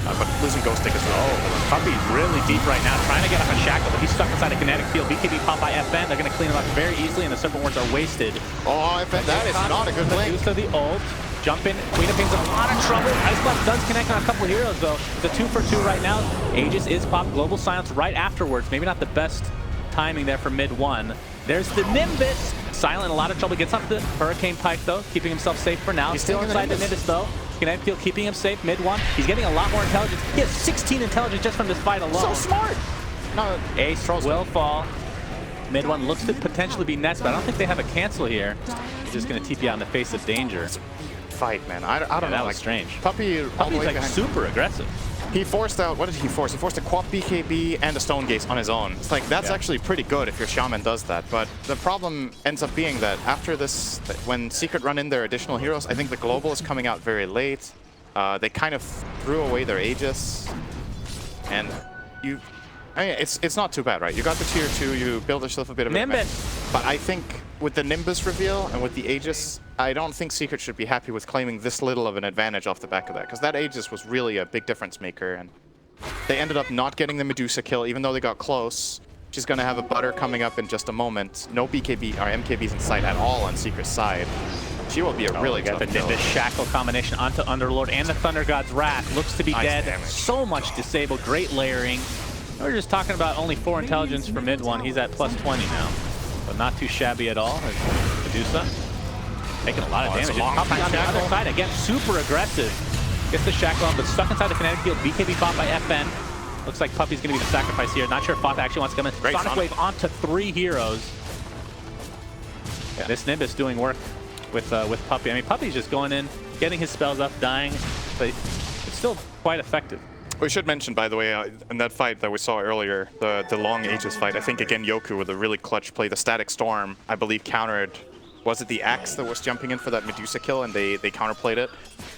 But losing Ghost Stick is really Puppey's really deep right now, trying to get off a Shackle, but he's stuck inside a kinetic field. BKB pop by FN. They're going to clean him up very easily, and the Serpent Wards are wasted. Oh, FN, that is not a good blink. Use of the ult. Jump in. Queen of Pain's in a lot of trouble. Ice Blast does connect on a couple heroes, though. It's a 2 for 2 right now. Aegis is popped. Global Silence right afterwards. Maybe not the best timing there for mid 1. There's the Nimbus. Silent in a lot of trouble. Gets up the Hurricane Pike, though, keeping himself safe for now. He's still inside the Nimbus, though. Kinetic Field keeping him safe. Mid 1. He's getting a lot more intelligence. He has 16 intelligence just from this fight alone. So smart. No, Ace will fall. Mid 1 looks to potentially be next, but I don't think they have a cancel here. He's just going to TP out in the face of danger. Fight, man. I don't know. That was like, strange. Puppey's like super aggressive. He forced out, what did he force? He forced a Quap BKB and a Stone Gaze on his own. It's like, that's actually pretty good if your Shaman does that. But the problem ends up being that after this, when Secret run in their additional heroes, I think the Global is coming out very late. They kind of threw away their Aegis. And I mean, it's not too bad, right? You got the tier 2, you build yourself a bit of Nimbus. But I think with the Nimbus reveal and with the Aegis, I don't think Secret should be happy with claiming this little of an advantage off the back of that, because that Aegis was really a big difference maker, and they ended up not getting the Medusa kill, even though they got close. She's going to have a butter coming up in just a moment. No BKB or MKBs in sight at all on Secret's side. She will be a really tough the kill. Nimbus Shackle combination onto Underlord and the Thunder God's Wrath. Looks to be dead. Damage. So much disabled. Great layering. We're just talking about only 4 intelligence for mid 1. He's at plus 20 now. But not too shabby at all. As Medusa taking a lot of damage. Popping on the other side. Again, super aggressive. Gets the Shackle on, but stuck inside the kinetic field. BKB bought by FN. Looks like Puppey's going to be the sacrifice here. Not sure if Fata actually wants to come in. Great Sonic Wave onto 3 heroes. Yeah. This Nimbus doing work with Puppey. I mean, Puppey's just going in, getting his spells up, dying, but it's still quite effective. We should mention, by the way, in that fight that we saw earlier, the long Aegis fight, I think, again, Yoku with a really clutch play. The Static Storm, I believe, countered... Was it the Axe that was jumping in for that Medusa kill, and they counterplayed it?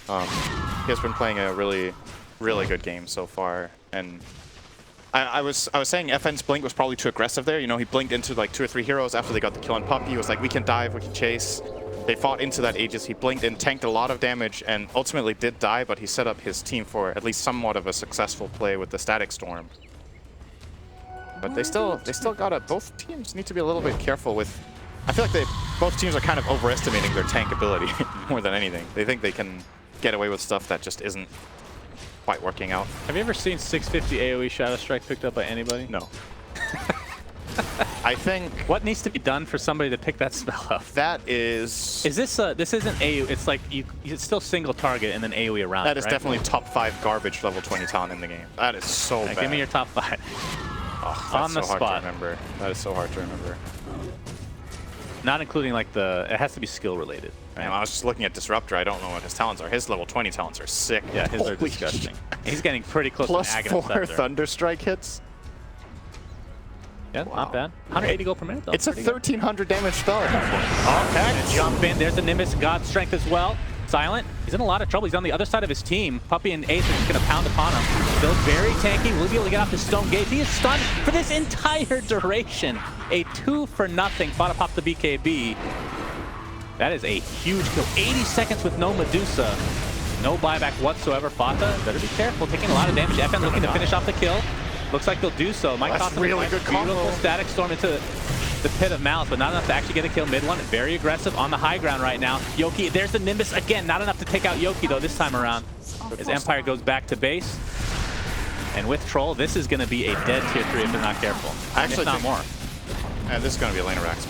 He has been playing a really, really good game so far. And I was saying FN's blink was probably too aggressive there. You know, he blinked into like 2 or 3 heroes after they got the kill on Puppey. He was like, we can dive, we can chase. They fought into that Aegis. He blinked and tanked a lot of damage and ultimately did die, but he set up his team for at least somewhat of a successful play with the Static Storm. But they still gotta, both teams need to be a little bit careful with, I feel like both teams are kind of overestimating their tank ability more than anything. They think they can get away with stuff that just isn't quite working out. Have you ever seen 650 AoE Shadow Strike picked up by anybody? No. I think... What needs to be done for somebody to pick that spell up? That is... Is this this isn't AoE, it's like, it's still single target and then AoE around That is right? definitely top 5 garbage level 20 talent in the game. That is so bad. Give me your top 5. Oh, that's on the so hard spot. to remember. That is so hard to remember. Not including like it has to be skill related. Right? I was just looking at Disruptor. I don't know what his talents are. His level 20 talents are sick. Yeah, his are Holy disgusting. He's getting pretty close to Plus an 4 Aghanim Scepter. Thunderstrike hits. Yeah, Wow. not bad. 180 gold per minute though. It's a Pretty good. 1300 damage spell. Okay. Jump in. There's the Nimbus God Strength as well. Silent, he's in a lot of trouble. He's on the other side of his team. Puppey and Ace are just going to pound upon him. Still very tanky. Will he be able to get off the stone gate? He is stunned for this entire duration. A 2-for-0 Fata pop the BKB. That is a huge kill. 80 seconds with no Medusa. No buyback whatsoever. Fata, better be careful. Taking a lot of damage. FN looking to finish off the kill. Looks like they'll do so. Might cost them really a good beautiful combo. static storm into the pit of malice, but not enough to actually get a kill. Mid one, very aggressive on the high ground right now. Yoki, there's the Nimbus again. Not enough to take out Yoki though this time around. As Empire goes back to base. And with Troll, this is going to be a dead tier 3 if they're not careful. Actually, if not more. And this is going to be a lane of Rax.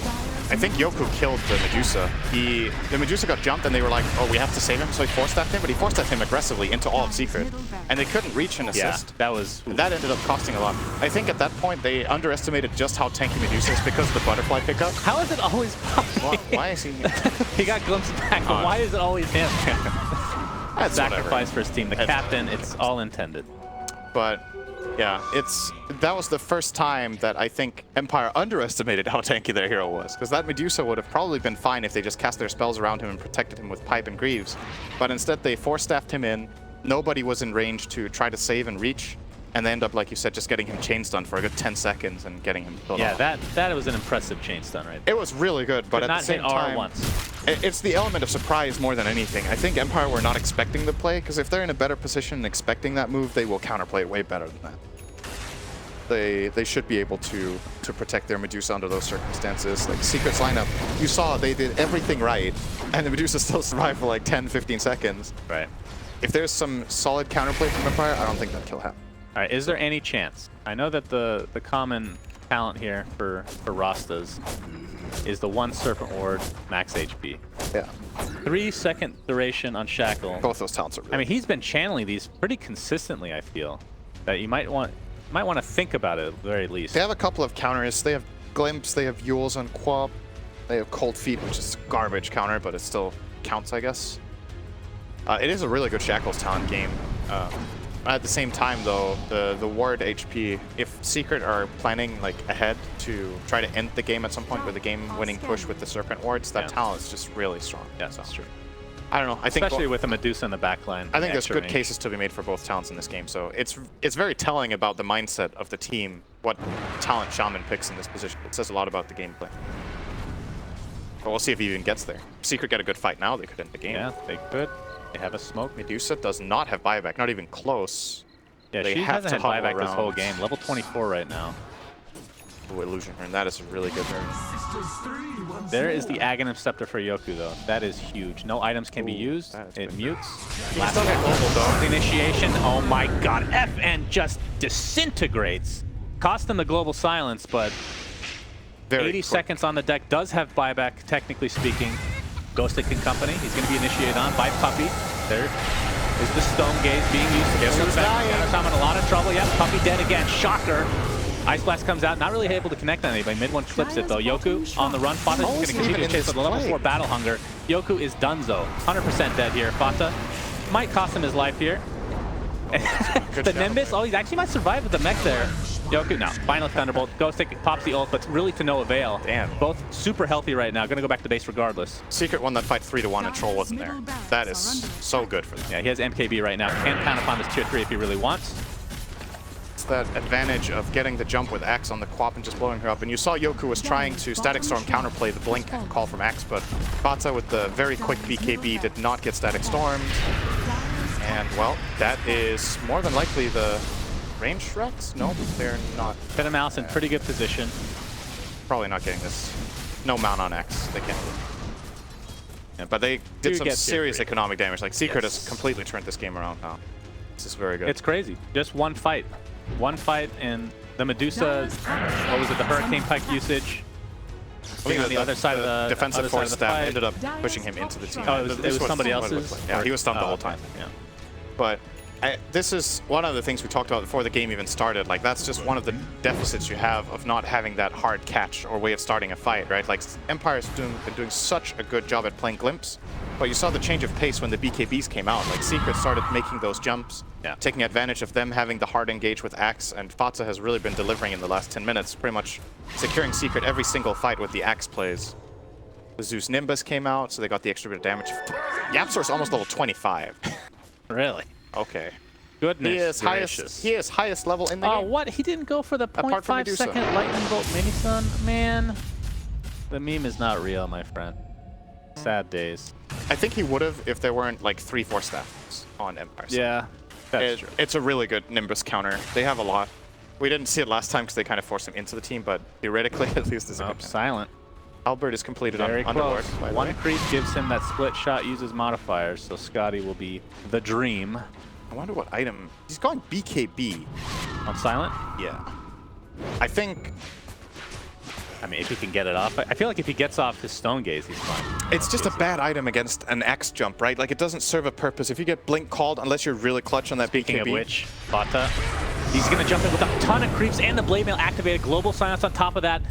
I think Yoku killed the Medusa. The Medusa got jumped and they were like, oh, we have to save him, so he force-staffed him, but he force-staffed him aggressively into all of Secret. And they couldn't reach an assist. That was... That ended up costing a lot. I think at that point they underestimated just how tanky Medusa is because of the butterfly pickup. How is it always Puppey? Why is he... He got glimpsed back, but why is it always him? That's Sacrifice for his team. The captain, it's all intended. But yeah, that was the first time that I think Empire underestimated how tanky their hero was. Because that Medusa would have probably been fine if they just cast their spells around him and protected him with Pipe and Greaves. But instead they force-staffed him in. Nobody was in range to try to save and reach. And they end up, like you said, just getting him chain stun for a good 10 seconds and getting him killed off. That was an impressive chain stun right there. It was really good, but at the same time, it's the element of surprise more than anything. I think Empire were not expecting the play, because if they're in a better position and expecting that move, they will counterplay it way better than that. They should be able to protect their Medusa under those circumstances. Like Secret's lineup, you saw they did everything right, and the Medusa still survived for like 10, 15 seconds. Right. If there's some solid counterplay from Empire, I don't think that kill happened. All right, is there any chance? I know that the common talent here for Rastas is the 1 Serpent Ward max HP. Yeah. 3-second duration on Shackle. Both those talents are really I mean, he's been channeling these pretty consistently, I feel. That you might want to think about it at the very least. They have a couple of counters. They have Glimpse, they have Yules on Quap, they have Cold Feet, which is garbage counter, but it still counts, I guess. It is a really good Shackles talent game. At the same time, though, the ward HP, if Secret are planning like ahead to try to end the game at some point with a game-winning push with the Serpent wards, that talent is just really strong. Yeah, that's true. I don't know. I think especially with a Medusa in the backline. I think there's good cases to be made for both talents in this game. So it's very telling about the mindset of the team, what talent Shaman picks in this position. It says a lot about the gameplay. But we'll see if he even gets there. Secret get a good fight now, they could end the game. Yeah, they could. They have a smoke. Medusa does not have buyback, not even close. Yeah, they she have hasn't to had buyback around. this whole game. Level 24 right now. Ooh, Illusion Horn, that is a really good turn. There is the Aghanim Scepter for Yoku, though. That is huge. No items can be used. It mutes. Last the initiation. Oh my god. FN just disintegrates. Cost them the global silence, but Very 80 quick. seconds on the deck does have buyback, technically speaking. Ghostic and company. He's going to be initiated on by Puppey. There is the Stone Gaze being used. Guess who's dying? I'm in a lot of trouble. Yep, Puppey dead again. Shocker. Ice Blast comes out, not really able to connect on anybody. Mid one clips it though. Yoku on the run. Fata's going to continue to chase with the level 4 Battle Hunger. Yoku is donezo. 100% dead here. Fata might cost him his life here. The Nimbus, oh, he actually might survive with the mech there. Yoku, no. Final Thunderbolt. Ghostic pops the ult, but really to no avail. Damn. Both super healthy right now. Going to go back to base regardless. Secret won that fight 3-1 and Troll wasn't there. That is so good for them. Yeah, he has MKB right now. Can pound upon this tier 3 if he really wants. It's that advantage of getting the jump with Axe on the Quap and just blowing her up. And you saw Yoku was trying to Static Storm counterplay the Blink call from Axe, but Fata with the very quick BKB did not get Static Stormed. And, well, that is more than likely the range Rex? No, they're not. Pit of Malice in pretty good position. Probably not getting this. No mount on X. They can't. Yeah, but they did some serious economic damage. Like, Secret has completely turned this game around now. This is very good. It's crazy. Just one fight. One fight, and the Medusa, what was it, the Hurricane Pike usage? Being on the other side of the defensive force staff ended up pushing him into the team. Oh, it was somebody else's? Yeah, he was stunned the whole time. Yeah. But this is one of the things we talked about before the game even started. Like, that's just one of the deficits you have of not having that hard catch or way of starting a fight, right? Like, Empire's been doing such a good job at playing Glimpse, but you saw the change of pace when the BKBs came out. Like, Secret started making those jumps, taking advantage of them having the hard engage with Axe, and Fata has really been delivering in the last 10 minutes, pretty much securing Secret every single fight with the Axe plays. The Zeus Nimbus came out, so they got the extra bit of damage. Yapsor's almost level 25. Really? Okay. Goodness He is highest level in the Oh, game. what? He didn't go for the Apart from 0.5 Medusa. second lightning bolt mini-sun? Man. The meme is not real, my friend. Sad days. I think he would have if there weren't like 3-4 stacks on Empire. Yeah, that's true. It's a really good Nimbus counter. They have a lot. We didn't see it last time because they kind of forced him into the team, but theoretically, at least it's a good counter. Silent. Albert is completed Very on close. Underlord. by the One way. creep gives him that split shot, uses modifiers, so Scotty will be the dream. I wonder what item. He's going BKB. On Silent? Yeah. I think I mean, if he can get it off. I feel like if he gets off his Stone Gaze, he's fine. it's just a bad item against an X jump, right? Like, it doesn't serve a purpose. If you get Blink called, unless you're really clutch on that Speaking BKB. of which, DOTA, he's going to jump in with a ton of creeps and the Blade Mail activated. Global Silence on top of that.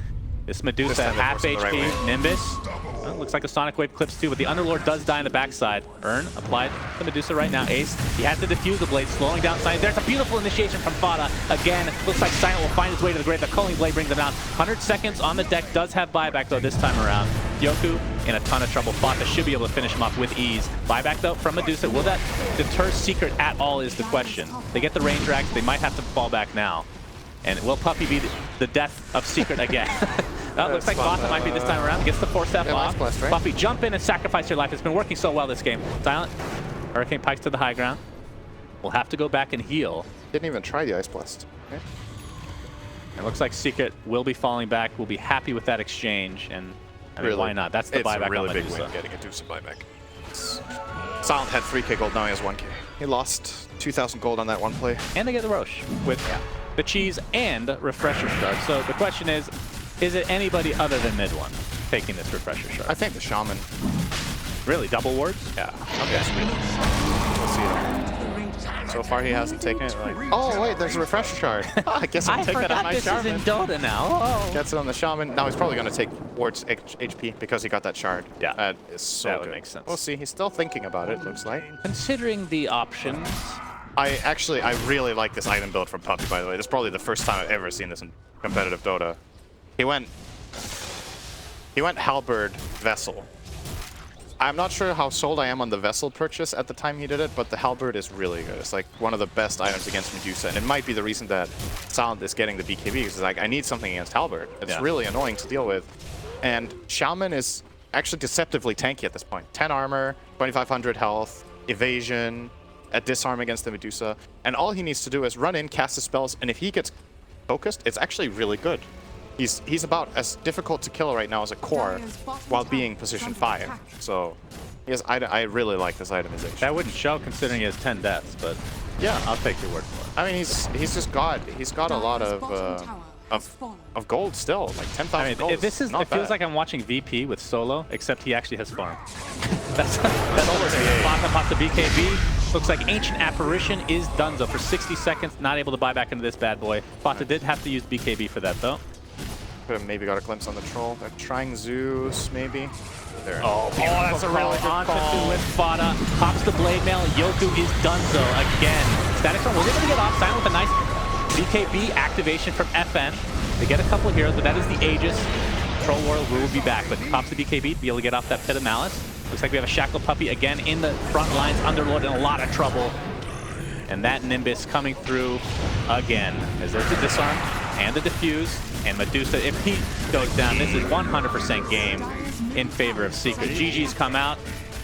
This Medusa This time they half forced HP. him the right way. Nimbus. Well, looks like a Sonic Wave clips too, but the Underlord does die in the backside. Urn applied to Medusa right now. Ace, he has to defuse the blade, slowing down Silent. There's a beautiful initiation from Fada. Again, looks like Silent will find his way to the grave. The Culling Blade brings him down. 100 seconds on the deck, does have buyback though this time around. Yoku in a ton of trouble. Fada should be able to finish him off with ease. Buyback though from Medusa. Will that deter Secret at all is the question. They get the range racks, they might have to fall back now. And will Puppy be the death of Secret again? That looks like Bota might be this time around. Gets the 4-step Yeah, off. Ice Blast, right? Puppy, jump in and sacrifice your life. It's been working so well this game. Silent. Hurricane Pikes to the high ground. We'll have to go back and heal. Didn't even try the Ice Blast. Okay. It looks like Secret will be falling back. We'll be happy with that exchange. And I mean, why not? That's the It's buyback a really on big Medusa. win getting a Medusa buyback. Silent had 3k gold, now he has 1k. He lost 2,000 gold on that one play. And they get the Roche with the cheese and refresher shard. So the question is it anybody other than mid one taking this refresher shard? I think the Shaman. Really, double wards? Yeah. Okay. We'll see. So far, he hasn't taken it. Like, oh wait, there's a refresher shard. I guess I'll take that on my this is Shaman. in Dota now. Oh. Gets it on the Shaman. Now he's probably going to take Ward's HP because he got that shard. Yeah. That is so That good. would make sense. We'll see. He's still thinking about it, looks like. Considering the options, I really like this item build from Puppy, by the way. This is probably the first time I've ever seen this in competitive Dota. He went Halberd Vessel. I'm not sure how sold I am on the Vessel purchase at the time he did it, but the Halberd is really good. It's like one of the best items against Medusa, and it might be the reason that Silent is getting the BKB, because it's like, I need something against Halberd. It's really annoying to deal with. And Shaman is actually deceptively tanky at this point. 10 armor, 2,500 health, evasion, a disarm against the Medusa, and all he needs to do is run in, cast his spells, and if he gets focused, it's actually really good. He's about as difficult to kill right now as a core while being position 5. So yes, I really like this itemization. that wouldn't show considering he has 10 deaths, but yeah, I'll take your word for it. I mean, he's got a lot of gold still, like 10,000 I mean, gold. it feels like I'm watching VP with Solo, except he actually has farm. That's Bota pops the BKB. Looks like Ancient Apparition is donezo for 60 seconds. Not able to buy back into this bad boy. Bota did have to use BKB for that though. Could have maybe got a glimpse on the troll. They're trying Zeus, maybe. There. Oh, that's a really good call. With Fada, pops the blade mail. Yoku is donezo again. Static Storm was able to get off Silent with a nice BKB activation from FN. They get a couple of heroes, but that is the Aegis. Troll World will be back, but pops the BKB to be able to get off that Pit of Malice. Looks like we have a Shackle Puppy again in the front lines. Underlord in a lot of trouble. And that Nimbus coming through again. As there's the disarm and the diffuse. And Medusa, if he goes down, this is 100% game in favor of Secret. GG's come out.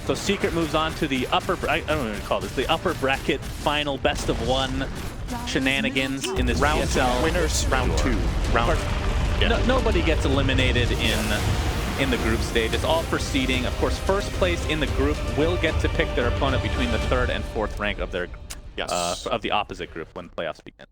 So Secret moves on to the upper, I don't even call this, the upper bracket final best of one shenanigans in this PSL. Winners round 2. Nobody gets eliminated in the group stage. It's all for seeding. Of course, first place in the group will get to pick their opponent between the 3rd and 4th rank of their of the opposite group when playoffs begin.